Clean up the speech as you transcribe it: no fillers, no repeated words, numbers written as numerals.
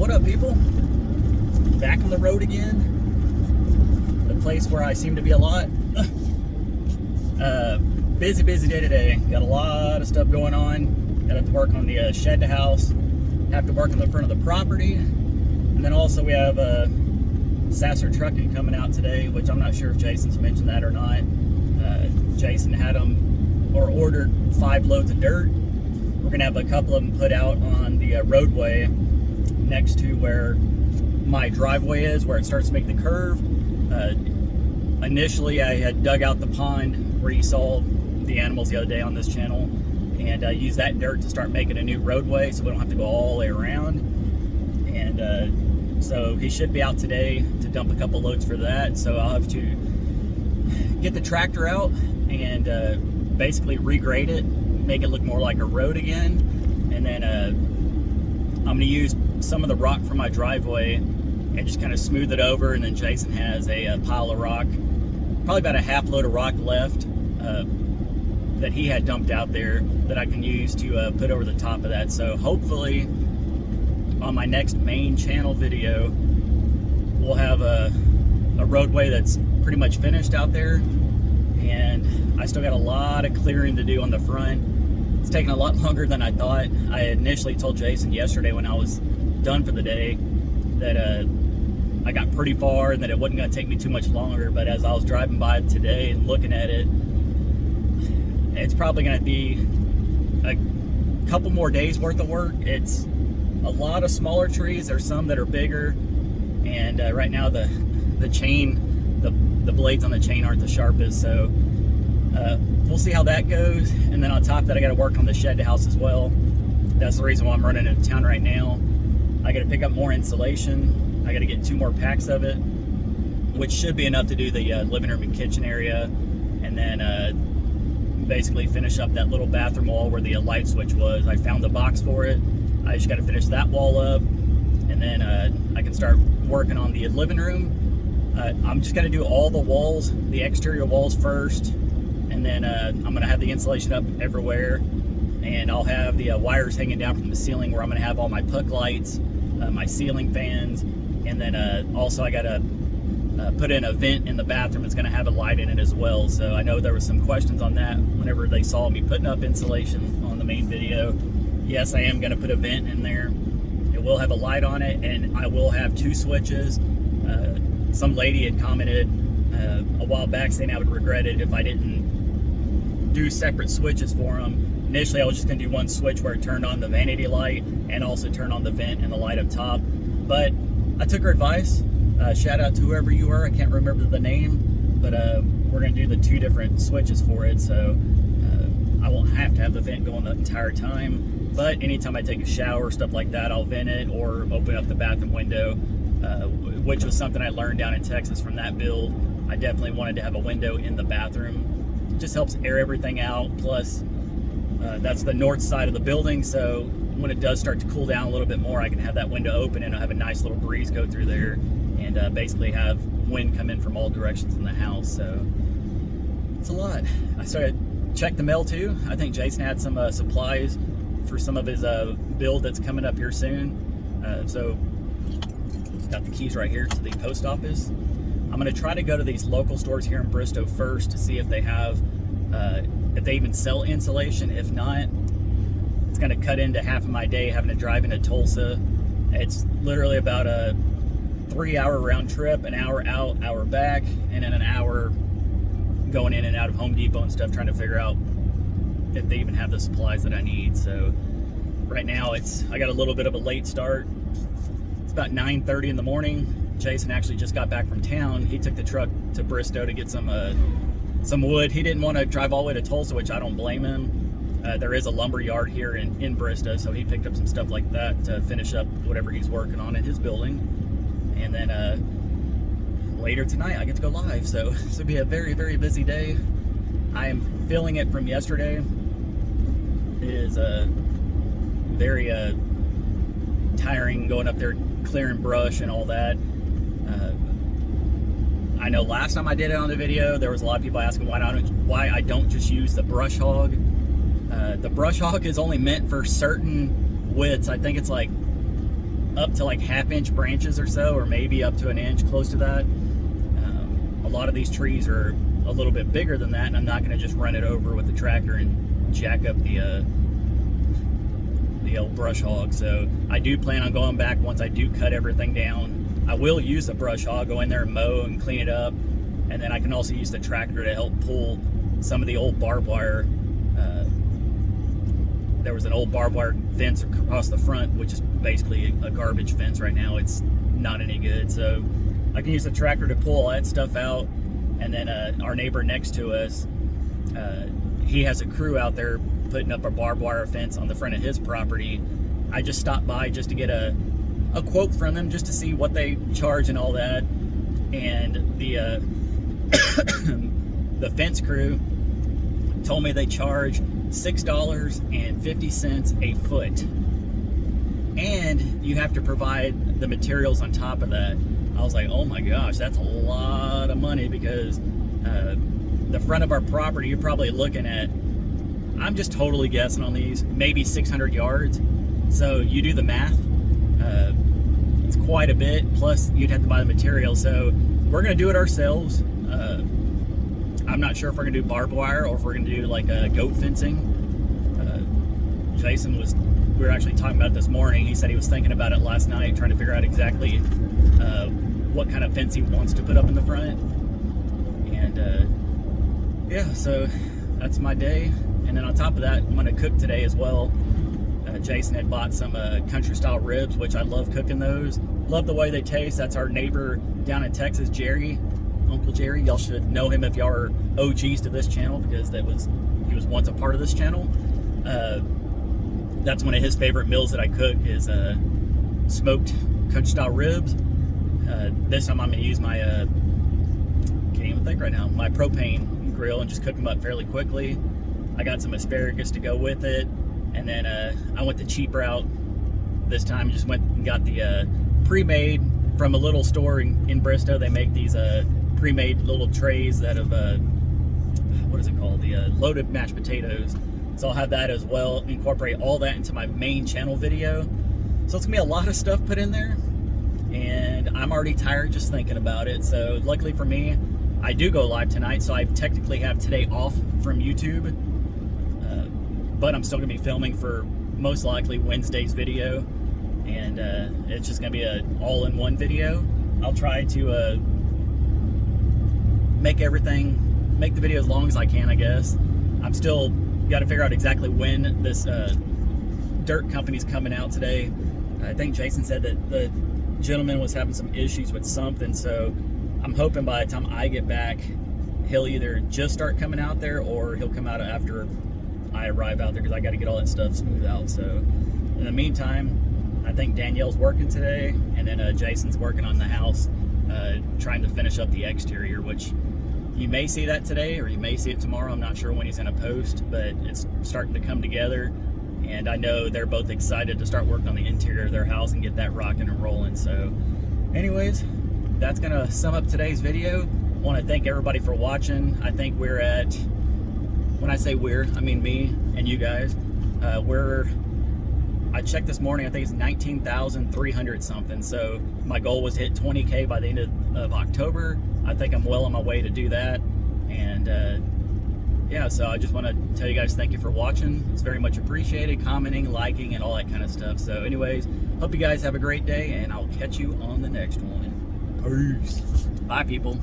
What up, people? Back on the road again. The place where I seem to be a lot. Busy day today. Got a lot of stuff going on. Got to work on the shed to house. Have to work on the front of the property. And then also we have Sasser Trucking coming out today, which I'm not sure if Jason's mentioned that or not. Jason had them or ordered 5 loads of dirt. We're gonna have a couple of them put out on the roadway next to where my driveway is, where it starts to make the curve. Initially I had dug out the pond where you saw the animals the other day on this channel, and used that dirt to start making a new roadway so we don't have to go all the way around. And so he should be out today to dump a couple loads for that. So I'll have to get the tractor out and basically regrade it, make it look more like a road again. And then I'm going to use some of the rock from my driveway and just kind of smooth it over. And then Jason has a pile of rock, probably about a half load of rock left that he had dumped out there that I can use to put over the top of that. So hopefully on my next main channel video, we'll have a roadway that's pretty much finished out there. And I still got a lot of clearing to do on the front. It's taking a lot longer than I thought. I initially told Jason yesterday when I was done for the day that I got pretty far and that it wasn't going to take me too much longer. But as I was driving by today and looking at it, it's probably going to be a couple more days worth of work. It's a lot of smaller trees. There's some that are bigger, and right now the chain, the blades on the chain aren't the sharpest. So we'll see how that goes. And then on top of that, I got to work on the shed house as well. That's the reason why I'm running into town right now. I got to pick up more insulation. I got to get 2 more packs of it, which should be enough to do the living room and kitchen area, and then basically finish up that little bathroom wall where the light switch was. I found the box for it. I just got to finish that wall up, and then I can start working on the living room. I'm just going to do all the walls, the exterior walls first, and then I'm going to have the insulation up everywhere, and I'll have the wires hanging down from the ceiling where I'm going to have all my puck lights, my ceiling fans, and then also I got to put in a vent in the bathroom. It's going to have a light in it as well. So I know there was some questions on that whenever they saw me putting up insulation on the main video. Yes, I am going to put a vent in there. It will have a light on it, and I will have 2 switches. Some lady had commented a while back saying I would regret it if I didn't do separate switches for them. Initially I was just going to do one switch where it turned on the vanity light and also turn on the vent and the light up top, but I took her advice. Shout out to whoever you are, I can't remember the name, but we're going to do the 2 different switches for it, so I won't have to have the vent going the entire time. But anytime I take a shower, stuff like that, I'll vent it or open up the bathroom window, which was something I learned down in Texas from that build. I definitely wanted to have a window in the bathroom. It just helps air everything out, plus that's the north side of the building, so when it does start to cool down a little bit more, I can have that window open and I'll have a nice little breeze go through there, and basically have wind come in from all directions in the house. So it's a lot. I started check the mail too. I think Jason had some supplies for some of his build that's coming up here soon. So got the keys right here to the post office. I'm going to try to go to these local stores here in Bristow first to see if they have, if they even sell insulation. If not, it's going to cut into half of my day having to drive into Tulsa. It's literally about a 3-hour round trip, an hour out, hour back, and then an hour going in and out of Home Depot and stuff, trying to figure out if they even have the supplies that I need. So right now I got a little bit of a late start. It's about 9:30 in the morning. Jason actually just got back from town. He took the truck to Bristow to get some wood. He didn't want to drive all the way to Tulsa, which I don't blame him. There is a lumber yard here in Bristow, so he picked up some stuff like that to finish up whatever he's working on in his building. And then later tonight I get to go live, so this will be a very busy day. I am feeling it from yesterday. It is very tiring going up there clearing brush and all that. I know last time I did it on the video, there was a lot of people asking why I don't just use the brush hog. The brush hog is only meant for certain widths. I think it's like up to like 1/2 inch branches or so, or maybe up to 1 inch, close to that. A lot of these trees are a little bit bigger than that, and I'm not going to just run it over with the tractor and jack up the old brush hog. So I do plan on going back once I do cut everything down. I will use the brush hog, go in there and mow and clean it up, and then I can also use the tractor to help pull some of the old barbed wire. There was an old barbed wire fence across the front, which is basically a garbage fence right now. It's not any good, so I can use the tractor to pull all that stuff out. And then our neighbor next to us, he has a crew out there putting up a barbed wire fence on the front of his property. I just stopped by just to get a quote from them, just to see what they charge and all that. And the the fence crew told me they charge $6.50 a foot, and you have to provide the materials on top of that. I was like, oh my gosh, that's a lot of money, because the front of our property, you're probably looking at, I'm just totally guessing on these, maybe 600 yards. So you do the math, it's quite a bit, plus you'd have to buy the material. So we're gonna do it ourselves. I'm not sure if we're gonna do barbed wire or if we're gonna do like goat fencing. Jason we were actually talking about it this morning. He said he was thinking about it last night, trying to figure out exactly what kind of fence he wants to put up in the front. And yeah, so that's my day. And then on top of that, I'm gonna cook today as well. Jason had bought some country style ribs, which I love cooking those. Love the way they taste. That's our neighbor down in Texas, Jerry. Uncle Jerry, y'all should know him if y'all are OGs to this channel, because he was once a part of this channel. That's one of his favorite meals that I cook is smoked country style ribs. This time I'm gonna use my can't even think right now, my propane grill, and just cook them up fairly quickly. I got some asparagus to go with it, and then I went the cheap route this time. Just went and got the pre-made from a little store in Bristow. They make these pre-made little trays that of what is it called, the loaded mashed potatoes. So I'll have that as well, incorporate all that into my main channel video. So it's gonna be a lot of stuff put in there, and I'm already tired just thinking about it. So luckily for me, I do go live tonight, so I technically have today off from YouTube, but I'm still gonna be filming for most likely Wednesday's video, and it's just gonna be an all-in-one video. I'll try to make the video as long as I can, I guess. I'm still got to figure out exactly when this dirt company's coming out today. I think Jason said that the gentleman was having some issues with something, so I'm hoping by the time I get back, he'll either just start coming out there, or he'll come out after I arrive out there, because I got to get all that stuff smoothed out. So in the meantime, I think Danielle's working today, and then Jason's working on the house, trying to finish up the exterior, which you may see that today or you may see it tomorrow. I'm not sure when he's going to post, but it's starting to come together, and I know they're both excited to start working on the interior of their house and get that rocking and rolling. So anyways, that's going to sum up today's video. I want to thank everybody for watching. I think we're at, when I say we're, I mean me and you guys. I checked this morning, I think it's 19,300 something. So my goal was to hit 20K by the end of October. I think I'm well on my way to do that. And yeah, so I just want to tell you guys thank you for watching. It's very much appreciated, commenting, liking, and all that kind of stuff. So anyways, hope you guys have a great day, and I'll catch you on the next one. Peace. Bye, people.